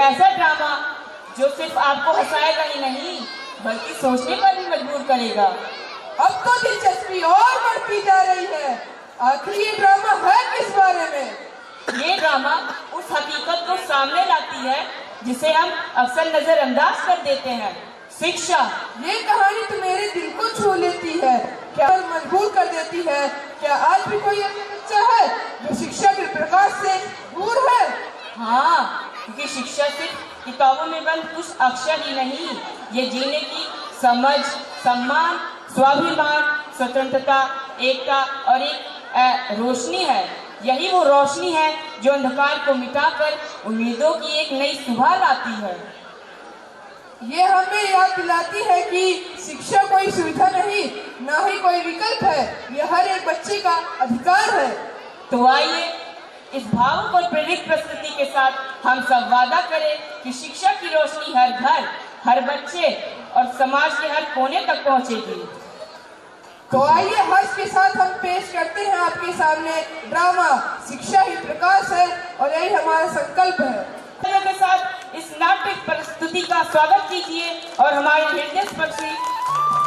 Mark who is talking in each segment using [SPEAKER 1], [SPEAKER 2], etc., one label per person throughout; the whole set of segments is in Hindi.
[SPEAKER 1] ऐसा ड्रामा जो सिर्फ आपको हंसाएगा ही नहीं बल्कि सोचने पर भी मजबूर करेगा।
[SPEAKER 2] अब तो दिलचस्पी और बढ़ती जा रही है। आखिर ये ड्रामा है किस बारे में?
[SPEAKER 1] ये ड्रामा उस हकीकत को सामने लाती है जिसे हम अक्सर नजरअंदाज कर देते हैं, शिक्षा।
[SPEAKER 2] ये कहानी तो मेरे दिल को छू लेती है, क्या मजबूर कर देती है। क्या आज भी कोई ऐसा बच्चा है जो शिक्षा के प्रकाश से दूर है?
[SPEAKER 1] हाँ, क्योंकि शिक्षा सिर्फ किताबों में बंद कुछ अक्षर ही नहीं, ये जीने की समझ, सम्मान, स्वाभिमान, स्वतंत्रता, एकता और एक रोशनी है। यही वो रोशनी है जो अंधकार को मिटाकर उम्मीदों की एक नई सुबह लाती है।
[SPEAKER 2] ये हमें याद दिलाती है कि शिक्षा कोई सुविधा नहीं, ना ही कोई विकल्प है, यह हर एक बच्चे का अधिकार है।
[SPEAKER 1] तो आइए इस भावुक और प्रेरित प्रस्तुति के साथ हम सब वादा करें कि शिक्षा की रोशनी हर घर, हर बच्चे और समाज के हर कोने तक पहुंचेगी।
[SPEAKER 2] तो आइए हर्ष के साथ हम पेश करते हैं आपके सामने ड्रामा शिक्षा ही प्रकाश है, और यही हमारा संकल्प है।
[SPEAKER 1] के साथ इस नाट्य प्रस्तुति का स्वागत कीजिए और हमारे हृदय स्पर्शी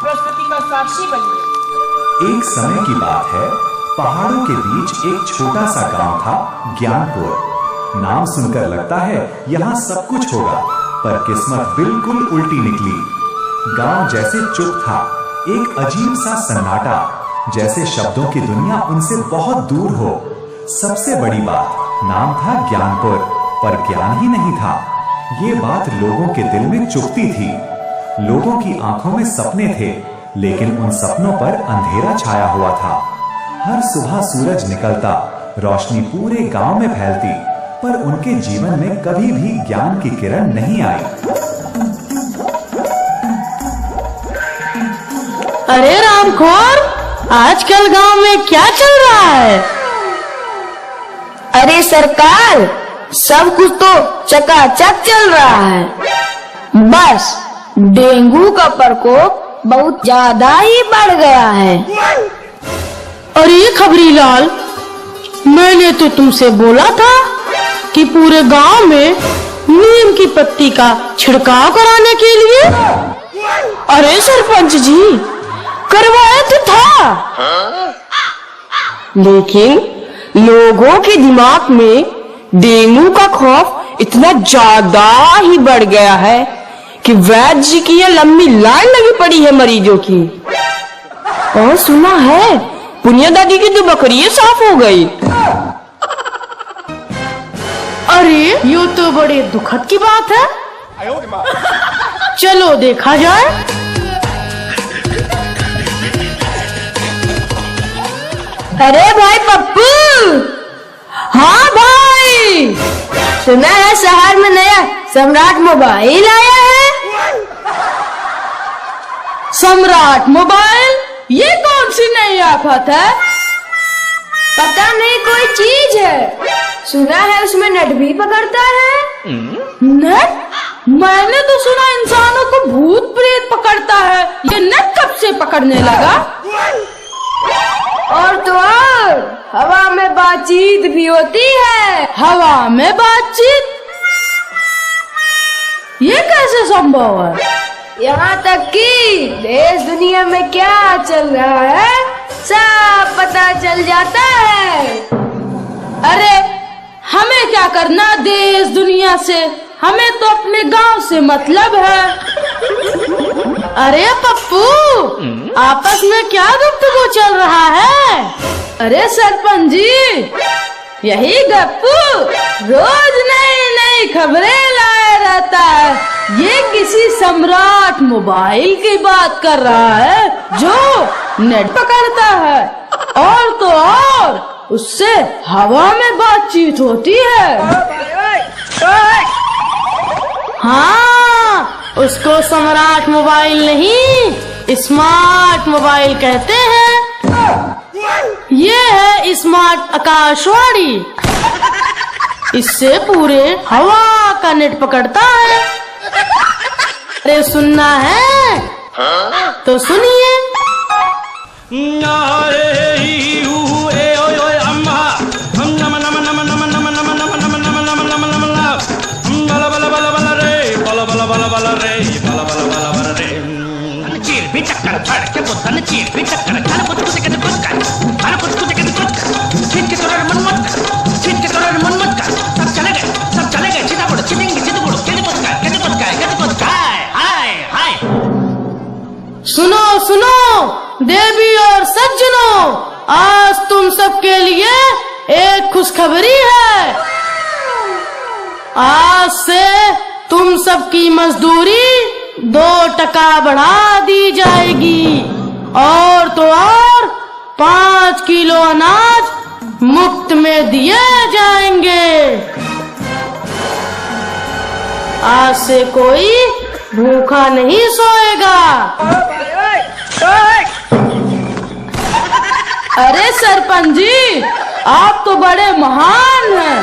[SPEAKER 1] प्रस्तुति का साक्षी बनिए।
[SPEAKER 3] एक समय की बात है, पहाड़ों के बीच एक छोटा सा गांव था, ज्ञानपुर। नाम सुनकर लगता है यहाँ सब कुछ होगा, पर किस्मत बिल्कुल उल्टी निकली। गांव जैसे चुप था, एक अजीब सा सन्नाटा, जैसे शब्दों की दुनिया उनसे बहुत दूर हो। सबसे बड़ी बात, नाम था ज्ञानपुर, पर ज्ञान ही नहीं था। ये बात लोगों के दिल में चुभती थी। लोगों की आंखों में सपने थे, लेकिन उन सपनों पर अंधेरा छाया हुआ था। हर सुबह सूरज निकलता, रोशनी पूरे गांव में फैलती, पर उनके जीवन में कभी भी ज्ञान की किरण नहीं आई।
[SPEAKER 4] अरे रामखोर, आजकल गांव में क्या चल रहा है?
[SPEAKER 5] अरे सरकार, सब कुछ तो चकाचक चल रहा है, बस डेंगू का प्रकोप बहुत ज्यादा ही बढ़ गया है।
[SPEAKER 4] अरे खबरीलाल, मैंने तो तुमसे बोला था कि पूरे गांव में नीम की पत्ती का छिड़काव कराने के लिए। अरे सरपंच जी, करवाया तो था, लेकिन लोगों के दिमाग में डेंगू का खौफ इतना ज्यादा ही बढ़ गया है कि वैद्य जी की यह लंबी लाइन लगी पड़ी है मरीजों की। और सुना है पुनिया दादी की तो बकरी साफ हो गई। अरे ये तो बड़े दुखद की बात है। चलो देखा जाए।
[SPEAKER 5] अरे भाई पप्पू। हाँ भाई, सुना है शहर में नया सम्राट मोबाइल आया है।
[SPEAKER 4] सम्राट मोबाइल? ये कौन सी नई आफत है?
[SPEAKER 5] पता नहीं, कोई चीज है। सुना है उसमें नेट भी पकड़ता है।
[SPEAKER 4] नेट? मैंने तो सुना इंसानों को भूत प्रेत पकड़ता है। ये नेट कब से पकड़ने लगा?
[SPEAKER 5] और तो और हवा में बातचीत भी होती है।
[SPEAKER 4] हवा में बातचीत? ये कैसे संभव है?
[SPEAKER 5] यहाँ तक कि देश दुनिया में क्या चल रहा है सब पता चल जाता है।
[SPEAKER 4] अरे हमें क्या करना देश दुनिया से, हमें तो अपने गांव से मतलब है। अरे पप्पू, आपस में क्या गुफ्तगू चल रहा है? अरे सरपंच जी, यही गप्पू रोज नई नई खबरें लाए रहता है। ये किसी सम्राट मोबाइल की बात कर रहा है जो नेट पकड़ता है, और तो और उससे हवा में बातचीत होती है। हाँ, उसको सम्राट मोबाइल नहीं, स्मार्ट मोबाइल कहते हैं। ये है स्मार्ट आकाशवाणी। इससे पूरे हवा का नेट पकड़ता है। अरे सुनना है तो सुनिए।
[SPEAKER 6] धड़के बुद्धन चीर भी टक्कर खाना कुछ कुछ के कुछ कर खाना कुछ कुछ के कुछ कर छीट के तोड़े मन मत कर छीट के तोड़े मन मत कर सब चले गए चिता बुड़ चितेंगे चित बुड़ के कुछ कर हाय हाय
[SPEAKER 4] सुनो सुनो देवी और सज्जनों, आज तुम सबके लिए एक खुशखबरी है। आज से तुम सबकी मजदूरी 2 टका बढ़ा दी जाएगी और तो और 5 किलो अनाज मुफ्त में दिए जाएंगे। आज से कोई भूखा नहीं सोएगा। अरे सरपंच जी, आप तो बड़े महान हैं।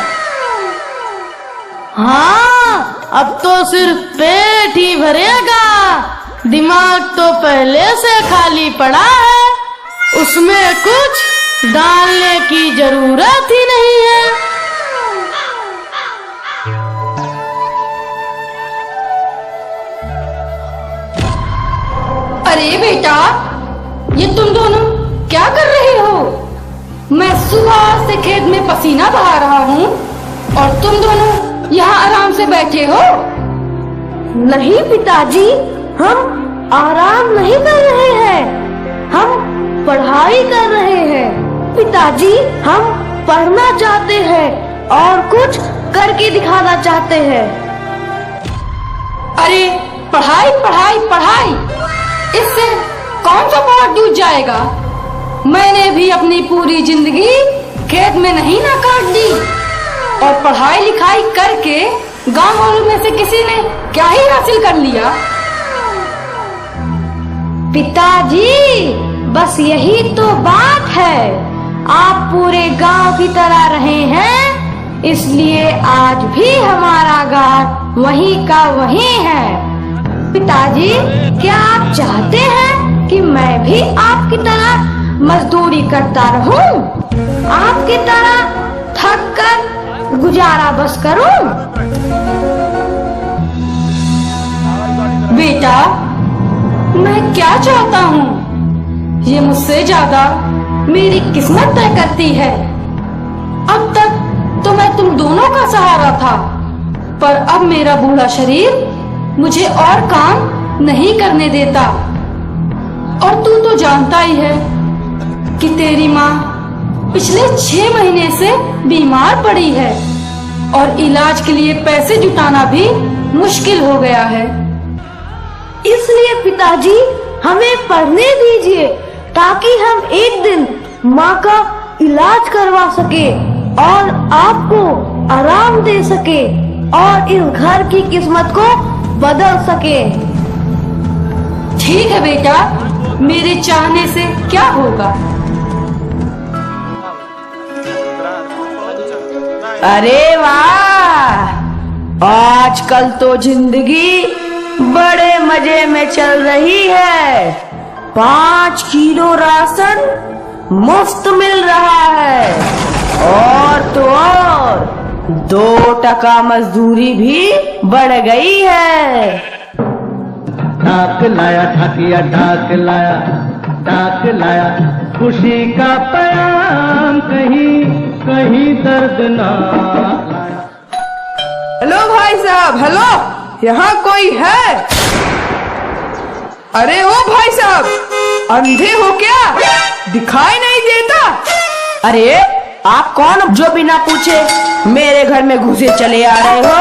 [SPEAKER 4] हाँ, अब तो सिर्फ पेट ही भरेगा, दिमाग तो पहले से खाली पड़ा है, उसमें कुछ डालने की जरूरत ही नहीं है।
[SPEAKER 5] अरे बेटा, ये तुम दोनों क्या कर रहे हो? मैं सुबह से खेत में पसीना बहा रहा हूँ और तुम दोनों यहाँ आराम से बैठे हो।
[SPEAKER 4] नहीं पिताजी, हम आराम नहीं कर रहे हैं, हम पढ़ाई कर रहे हैं। पिताजी, हम पढ़ना चाहते हैं और कुछ करके दिखाना चाहते हैं।
[SPEAKER 5] अरे पढ़ाई पढ़ाई पढ़ाई, इससे कौन सा पहाड़ टूट जाएगा? मैंने भी अपनी पूरी जिंदगी खेत में नहीं ना काट दी, और पढ़ाई लिखाई करके गांव वालों में से किसी ने क्या ही हासिल कर लिया?
[SPEAKER 4] पिताजी, बस यही तो बात है। आप पूरे गांव की तरह रहे हैं, इसलिए आज भी हमारा गांव वही का वही है। पिताजी, क्या आप चाहते हैं कि मैं भी आपकी तरह मजदूरी करता रहूं, आपकी तरह थक कर गुजारा बस करूं?
[SPEAKER 5] बेटा, मैं क्या चाहता हूँ ये मुझसे ज्यादा मेरी किस्मत तय करती है। अब तक तो मैं तुम दोनों का सहारा था, पर अब मेरा बूढ़ा शरीर मुझे और काम नहीं करने देता। और तू तो जानता ही है कि तेरी माँ पिछले 6 महीने से बीमार पड़ी है और इलाज के लिए पैसे जुटाना भी मुश्किल हो गया है।
[SPEAKER 4] इसलिए पिताजी, हमें पढ़ने दीजिए ताकि हम एक दिन माँ का इलाज करवा सके और आपको आराम दे सके और इस घर की किस्मत को बदल सके।
[SPEAKER 5] ठीक है बेटा, मेरे चाहने से क्या होगा?
[SPEAKER 7] अरे वाह, आजकल तो जिंदगी बड़े मजे में चल रही है। 5 किलो राशन मुफ्त मिल रहा है और तो और 2 टका मजदूरी भी बढ़ गई है।
[SPEAKER 8] ढाक लाया ढाकिया ढाक लाया खुशी का पैगाम, कहीं कहीं दर्द ना।
[SPEAKER 2] हेलो भाई साहब, हेलो, यहाँ कोई है? अरे ओ भाई साहब, अंधे हो क्या? दिखाई नहीं देता?
[SPEAKER 7] अरे आप कौन जो बिना पूछे मेरे घर में घुसे चले आ रहे हो?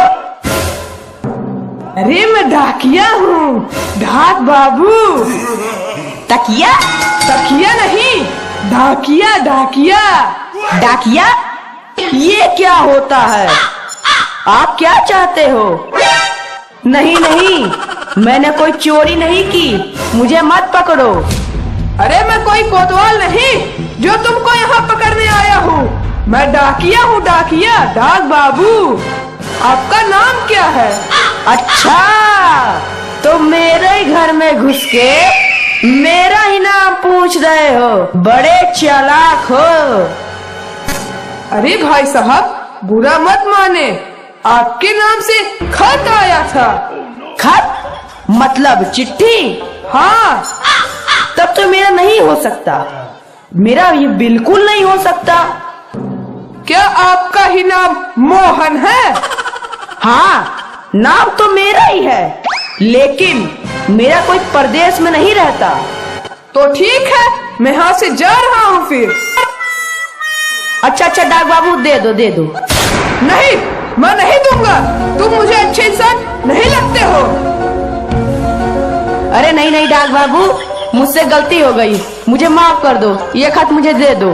[SPEAKER 2] अरे मैं डाकिया हूँ, डाक बाबू।
[SPEAKER 7] तकिया?
[SPEAKER 2] तकिया नहीं, डाकिया डाकिया।
[SPEAKER 7] डाकिया? ये क्या होता है? आप क्या चाहते हो? नहीं नहीं, मैंने कोई चोरी नहीं की, मुझे मत पकड़ो।
[SPEAKER 2] अरे मैं कोई कोतवाल नहीं जो तुमको यहाँ पकड़ने आया हूँ। मैं डाकिया हूँ, डाकिया, डाक बाबू। आपका नाम क्या है?
[SPEAKER 7] अच्छा, तो मेरे ही घर में घुस के मेरा ही नाम पूछ रहे हो? बड़े चालाक हो।
[SPEAKER 2] अरे भाई साहब, बुरा मत माने, आपके नाम से खत आया था।
[SPEAKER 7] खत? मतलब चिट्ठी?
[SPEAKER 2] हाँ,
[SPEAKER 7] तब तो मेरा नहीं हो सकता, मेरा ये बिल्कुल नहीं हो सकता।
[SPEAKER 2] क्या आपका ही नाम मोहन है?
[SPEAKER 7] हाँ, नाम तो मेरा ही है, लेकिन मेरा कोई परदेश में नहीं रहता।
[SPEAKER 2] तो ठीक है, मैं यहाँ से जा रहा हूँ फिर।
[SPEAKER 7] अच्छा अच्छा डाक बाबू, दे दो दे दो।
[SPEAKER 2] नहीं, मैं नहीं दूंगा, तुम मुझे अच्छे इंसान नहीं लगते हो।
[SPEAKER 7] अरे नहीं नहीं डाक बाबू, मुझसे गलती हो गई, मुझे माफ कर दो, ये खत मुझे दे दो।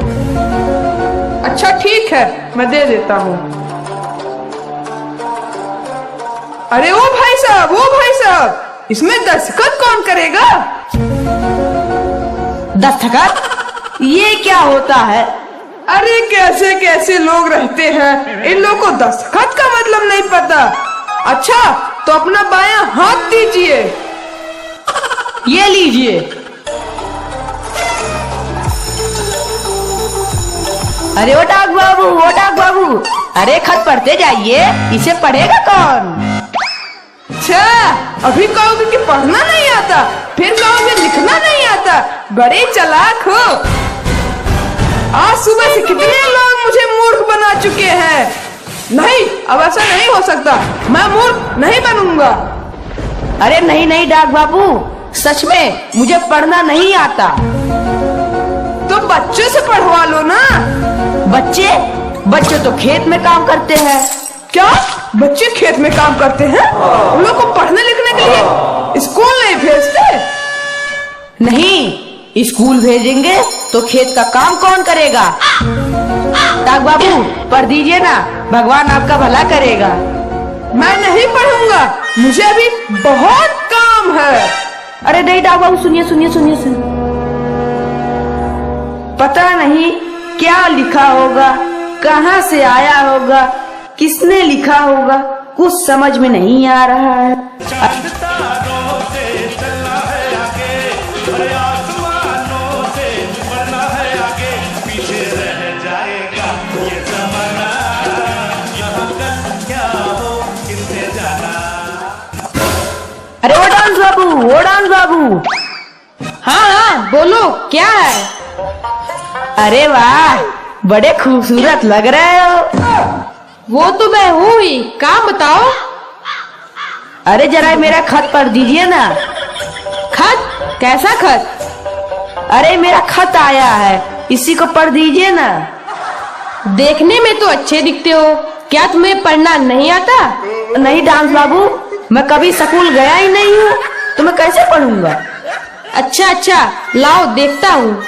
[SPEAKER 2] अच्छा ठीक है, मैं दे देता हूँ। अरे वो भाई साहब, इसमें दस्तखत कौन करेगा?
[SPEAKER 7] दस्तखत? ये क्या होता है?
[SPEAKER 2] अरे कैसे कैसे लोग रहते हैं, इन लोगों को दस्तखत का मतलब नहीं पता। अच्छा तो अपना बायां हाथ दीजिए।
[SPEAKER 7] ये लीजिए। अरे ओ डाक बाबू, अरे खत पढ़ते जाइए, इसे पढ़ेगा कौन?
[SPEAKER 2] अच्छा, अभी कहोगे कि पढ़ना नहीं आता, फिर कहोगे लिखना नहीं आता, बड़े चालाक हो। आज सुबह से कितने लोग मुझे मूर्ख बना चुके हैं। नहीं, अब ऐसा नहीं हो सकता, मैं मूर्ख नहीं बनूंगा।
[SPEAKER 7] अरे नहीं नहीं डाक बाबू, सच में मुझे पढ़ना नहीं आता।
[SPEAKER 2] तो बच्चों से पढ़वा लो ना।
[SPEAKER 7] बच्चे तो खेत में काम करते हैं।
[SPEAKER 2] क्या बच्चे खेत में काम करते हैं? उन लोग को पढ़ने लिखने के लिए स्कूल नहीं भेजते?
[SPEAKER 7] नहीं, स्कूल भेजेंगे तो खेत का काम कौन करेगा? डाक बाबू पढ़ दीजिए ना, भगवान आपका भला करेगा।
[SPEAKER 2] मैं नहीं पढ़ूंगा, मुझे अभी बहुत काम है।
[SPEAKER 7] अरे नहीं डाक बाबू, सुनिए। पता नहीं क्या लिखा होगा, कहाँ से आया होगा, किसने लिखा होगा, कुछ समझ में नहीं आ रहा है। अरे ओ डांस बाबू।
[SPEAKER 5] हाँ, बोलो क्या है?
[SPEAKER 7] अरे वाह, बड़े खूबसूरत लग रहे हो।
[SPEAKER 5] वो तो मैं हूँ ही, काम बताओ।
[SPEAKER 7] अरे जरा मेरा खत पढ़ दीजिए ना।
[SPEAKER 5] खत? कैसा खत?
[SPEAKER 7] अरे मेरा खत आया है, इसी को पढ़ दीजिए ना।
[SPEAKER 5] देखने में तो अच्छे दिखते हो, क्या तुम्हें पढ़ना नहीं आता?
[SPEAKER 7] नहीं डांस बाबू, मैं कभी स्कूल गया ही नहीं हूँ, तो मैं कैसे पढ़ूंगा?
[SPEAKER 5] अच्छा, लाओ देखता हूँ।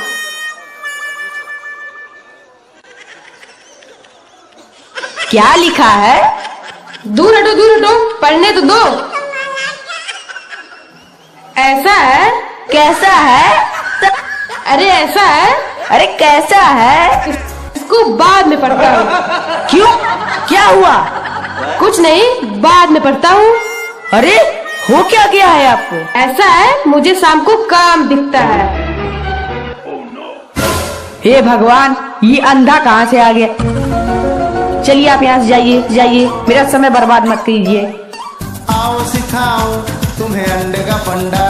[SPEAKER 7] क्या लिखा है?
[SPEAKER 5] दूर हटो, पढ़ने तो दो। ऐसा है?
[SPEAKER 7] कैसा है?
[SPEAKER 5] अरे ऐसा है।
[SPEAKER 7] अरे कैसा है?
[SPEAKER 5] इसको बाद में पढ़ता हूँ।
[SPEAKER 7] क्यों, क्या हुआ?
[SPEAKER 5] कुछ नहीं, बाद में पढ़ता हूँ।
[SPEAKER 7] अरे हो क्या गया है आपको?
[SPEAKER 5] ऐसा है, मुझे शाम को काम दिखता है।
[SPEAKER 7] हे भगवान, ये अंधा कहाँ से आ गया? चलिए आप यहाँ से जाइए, मेरा समय बर्बाद मत कीजिए।
[SPEAKER 9] आओ सिखाओ तुम्हें अंडे का फंडा,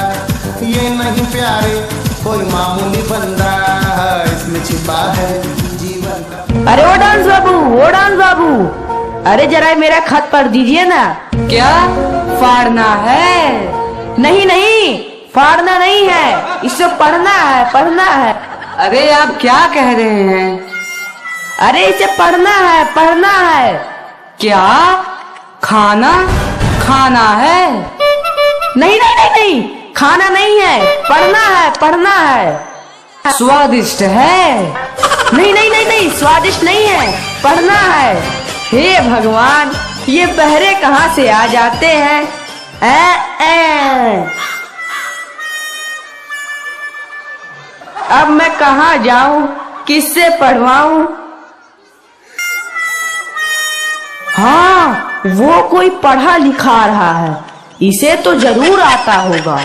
[SPEAKER 9] ये नहीं प्यारे कोई मामूली बंदा, इसमें छिपा है जीवन का।
[SPEAKER 7] अरे ओ डांस बाबू, अरे जरा मेरा खत पढ़ दीजिए ना।
[SPEAKER 5] क्या फाड़ना है?
[SPEAKER 7] नहीं, फाड़ना नहीं है, इसे पढ़ना है।
[SPEAKER 5] अरे आप क्या कह रहे हैं?
[SPEAKER 7] अरे इसे पढ़ना है।
[SPEAKER 5] क्या खाना है?
[SPEAKER 7] नहीं, खाना नहीं है, पढ़ना है।
[SPEAKER 5] स्वादिष्ट है?
[SPEAKER 7] नहीं, स्वादिष्ट नहीं है, पढ़ना है। हे भगवान, ये बहरे कहाँ से आ जाते हैं? अब मैं कहाँ जाऊं, किससे पढ़वाऊं? हाँ, वो कोई पढ़ा लिखा रहा है, इसे तो जरूर आता होगा।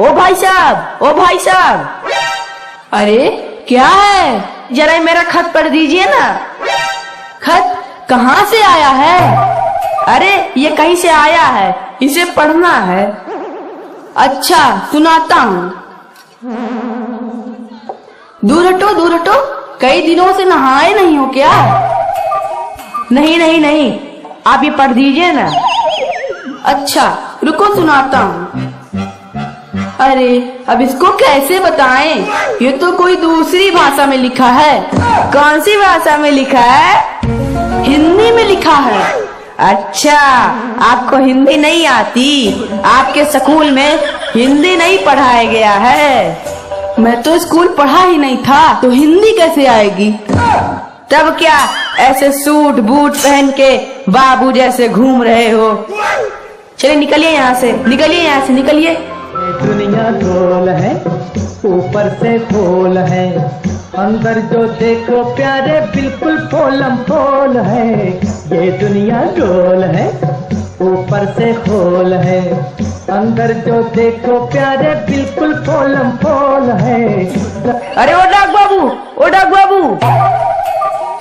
[SPEAKER 7] ओ भाई साहब, ओ भाई साहब।
[SPEAKER 5] अरे क्या है?
[SPEAKER 7] जरा मेरा खत पढ़ दीजिए ना।
[SPEAKER 5] खत कहाँ से आया है?
[SPEAKER 7] अरे ये कहीं से आया है, इसे पढ़ना है।
[SPEAKER 5] अच्छा सुनाता हूँ। दूर हटो, दूर हटो। कई दिनों से नहाए नहीं हो क्या?
[SPEAKER 7] नहीं नहीं नहीं, आप ये पढ़ दीजिए ना।
[SPEAKER 5] अच्छा रुको सुनाता हूँ। अरे अब इसको कैसे बताएं? ये तो कोई दूसरी भाषा में लिखा है।
[SPEAKER 7] कौन सी भाषा में लिखा है?
[SPEAKER 5] हिंदी में लिखा है।
[SPEAKER 7] अच्छा, आपको हिंदी नहीं आती? आपके स्कूल में हिंदी नहीं पढ़ाया गया है?
[SPEAKER 5] मैं तो स्कूल पढ़ा ही नहीं था, तो हिंदी कैसे आएगी?
[SPEAKER 7] तब क्या ऐसे सूट बूट पहन के बाबू जैसे घूम रहे हो? चलिए निकलिए यहाँ से, निकलिए यहाँ से, निकलिए।
[SPEAKER 8] दुनिया गोल है, ऊपर से खोल है, अंदर जो देखो प्यारे बिल्कुल पोलम पोल है। ये दुनिया गोल है, ऊपर से खोल है, अंदर जो देखो प्यारे बिल्कुल पोलम पोल है।
[SPEAKER 7] अरे ओ डाक बाबू, ओ डाक बाबू,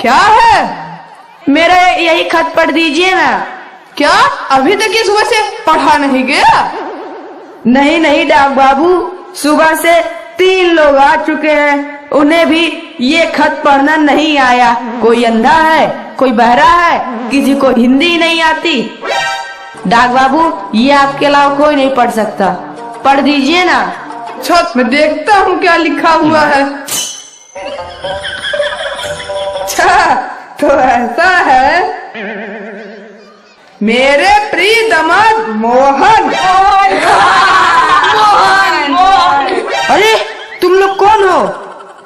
[SPEAKER 2] क्या है?
[SPEAKER 7] मेरा यही खत पढ़ दीजिए ना।
[SPEAKER 2] क्या अभी तक ये सुबह से पढ़ा नहीं गया?
[SPEAKER 7] नहीं नहीं डाक बाबू, सुबह से 3 लोग आ चुके हैं, उन्हें भी ये खत पढ़ना नहीं आया। कोई अंधा है, कोई बहरा है, किसी को हिंदी नहीं आती। डाक बाबू, ये आपके अलावा कोई नहीं पढ़ सकता, पढ़ दीजिए ना।
[SPEAKER 2] छत में देखता हूँ क्या लिखा हुआ है। अच्छा तो ऐसा है। मेरे प्रिय दामाद मोहन।
[SPEAKER 7] अरे तुम लोग कौन हो?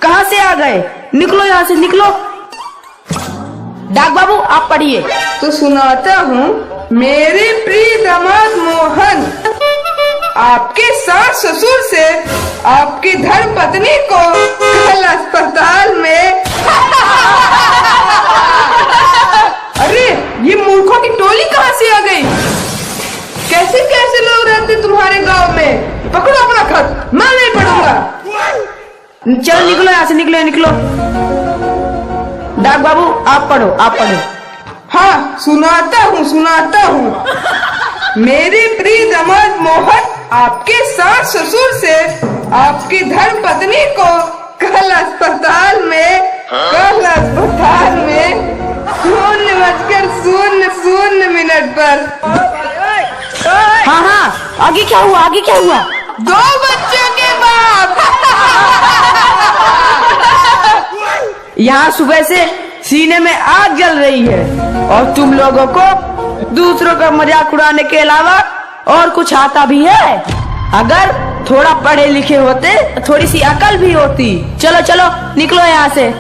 [SPEAKER 7] कहाँ से आ गए? निकलो यहाँ से, निकलो। डाक बाबू आप पढ़िए।
[SPEAKER 2] तो सुनाता हूँ। मेरे प्रिय दामाद मोहन, आपके सास ससुर से आपकी धर्म पत्नी को कल अस्पताल में अरे ये मूर्खों की टोली कहाँ से आ गई? कैसे कैसे लोग रहते तुम्हारे गांव में? पकड़ो अपना खत, मैं नहीं पढ़ूंगा।
[SPEAKER 7] चलो निकलो यहाँ से, निकलो निकलो। डाक बाबू आप पढ़ो, आप पढ़ो।
[SPEAKER 2] हाँ सुनाता हूँ, सुनाता हूँ। मेरे प्रिय दामाद मोहन, आपके सास ससुर से आपकी धर्म पत्नी को कल अस्पताल में 0:00 पर।
[SPEAKER 7] हाँ हाँ, आगे क्या हुआ, आगे क्या हुआ?
[SPEAKER 2] 2 बच्चों के बाप।
[SPEAKER 7] यहाँ सुबह से सीने में आग जल रही है और तुम लोगों को दूसरों का मजाक उड़ाने के अलावा और कुछ आता भी है? अगर थोड़ा पढ़े लिखे होते तो थोड़ी सी अकल भी होती। चलो चलो निकलो यहाँ से।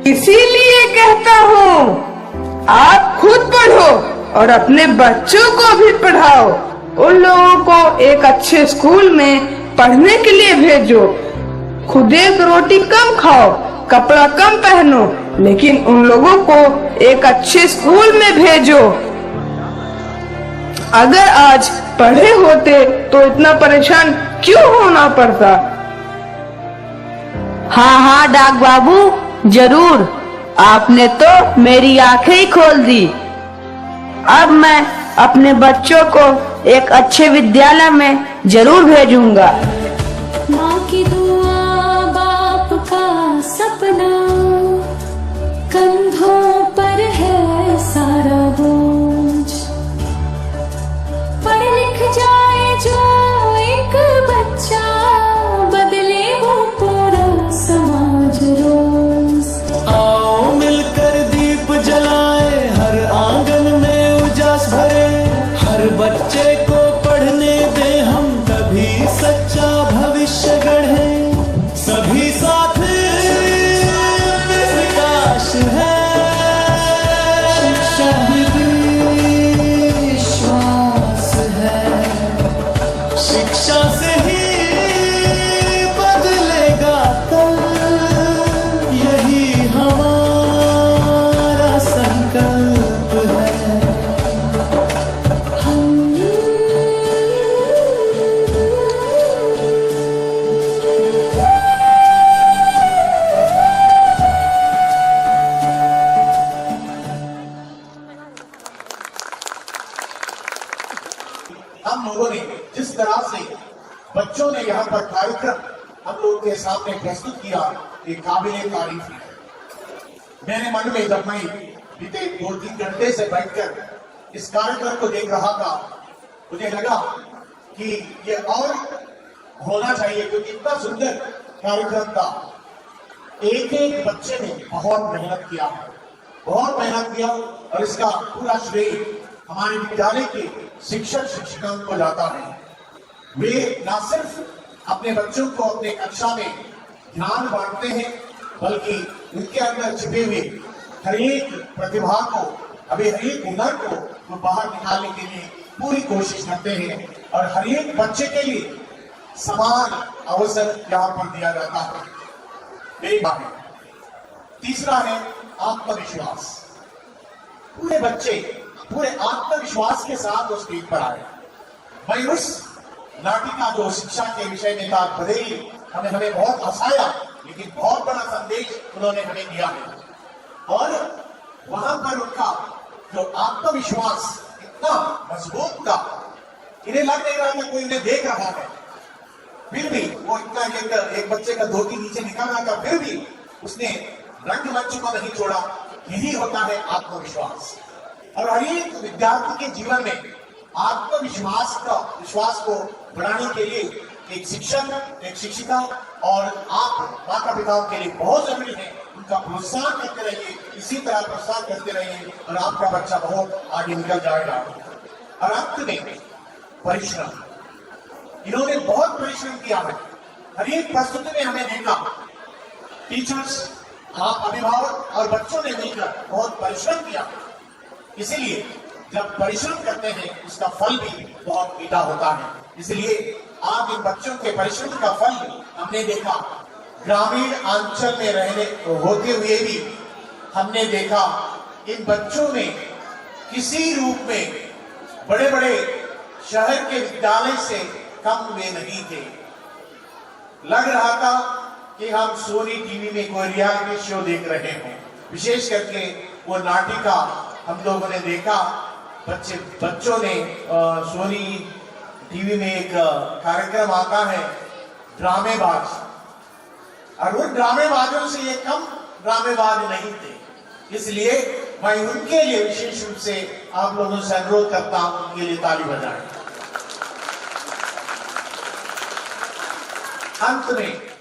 [SPEAKER 2] इसीलिए कहता हूँ आप खुद पढ़ो और अपने बच्चों को भी पढ़ाओ। उन लोगों को एक अच्छे स्कूल में पढ़ने के लिए भेजो। खुद एक रोटी कम खाओ, कपड़ा कम पहनो, लेकिन उन लोगों को एक अच्छे स्कूल में भेजो। अगर आज पढ़े होते तो इतना परेशान क्यों होना पड़ता?
[SPEAKER 7] हाँ हाँ डाक बाबू जरूर, आपने तो मेरी आंखें ही खोल दी। अब मैं अपने बच्चों को एक अच्छे विद्यालय में जरूर भेजूंगा।
[SPEAKER 10] माँ की दुआ, बाप का सपना, कंधों पर है सारा बोझ। पढ़ लिख जाए जो एक बच्चा, बदले वो पूरा समाज रोज।
[SPEAKER 9] आओ मिलकर दीप जलाए, हर आंगन में उजास भरे, हर बच्चे को पढ़ने दे हम, तभी सच्चा
[SPEAKER 11] तमाम लोगों ने जिस तरह से बच्चों ने यहाँ पर कार्यक्रम हम लोग के सामने प्रस्तुत किया, ये काबिले तारीफ है। मेरे मन में जब मैं बीते 2-3 घंटे से बैठकर इस कार्यक्रम को देख रहा था, मुझे लगा कि ये और होना चाहिए, क्योंकि इतना सुंदर कार्यक्रम था। एक एक बच्चे ने बहुत मेहनत किया, बहुत मेहनत किया, और इसका पूरा श्रेय हमारे विद्यालय के शिक्षक शिक्षिकाओं को जाता है। वे न सिर्फ अपने बच्चों को अपने कक्षा में ध्यान बांटते हैं, बल्कि उनके अंदर छिपे हुए हर एक प्रतिभा को, अभी हर एक हुनर को वो बाहर निकालने के लिए पूरी कोशिश करते हैं, और हर एक बच्चे के लिए समान अवसर यहाँ पर दिया जाता है। मेरी बात है। तीसरा है आत्मविश्वास। पूरे बच्चे पूरे आत्मविश्वास के साथ उस स्टेज पर आए। मैं उस नाटिका जो शिक्षा के विषय में था बधेली, हमें बहुत हंसाया, लेकिन बहुत बड़ा संदेश उन्होंने हमें दिया है। और वहां पर उनका जो आत्मविश्वास इतना मजबूत था, इन्हें लग नहीं रहा था कोई उन्हें देख रहा है। फिर भी वो इतना एक बच्चे का धोती नीचे निकल रहा था, फिर भी उसने रंगमंच को नहीं छोड़ा। यही होता है आत्मविश्वास। और हर एक विद्यार्थी के जीवन में विश्वास को बढ़ाने के लिए एक शिक्षक, एक शिक्षिका और आप माता पिताओं के लिए बहुत जरूरी है। उनका प्रोत्साहन करते रहिए, इसी तरह प्रोत्साहन करते रहिए, और आपका बच्चा बहुत आगे निकल जाएगा। और अंत में परिश्रम, इन्होंने बहुत परिश्रम किया है। हर एक प्रस्तुति में हमें देखा टीचर्स, आप अभिभावक और बच्चों ने मिलकर बहुत परिश्रम किया। इसीलिए जब परिश्रम करते हैं उसका फल भी बहुत मीठा होता है। इसलिए आप इन बच्चों के परिश्रम का फल हमने देखा। ग्रामीण अंचल में रहने होते हुए भी हमने देखा इन बच्चों ने किसी रूप में बड़े बड़े शहर के विद्यालय से कम वे नहीं थे। लग रहा था कि हम सोनी टीवी में कोई रियलिटी शो देख रहे हैं। विशेष करके वो नाटिका हम लोगों ने देखा, बच्चों ने सोनी टीवी में एक कार्यक्रम आता है ड्रामेबाज, और उन ड्रामेबाजों से ये कम ड्रामेबाज नहीं थे। इसलिए मैं उनके लिए विशेष रूप से आप लोगों से अनुरोध करता हूं, उनके लिए ताली बजाएं। अंत में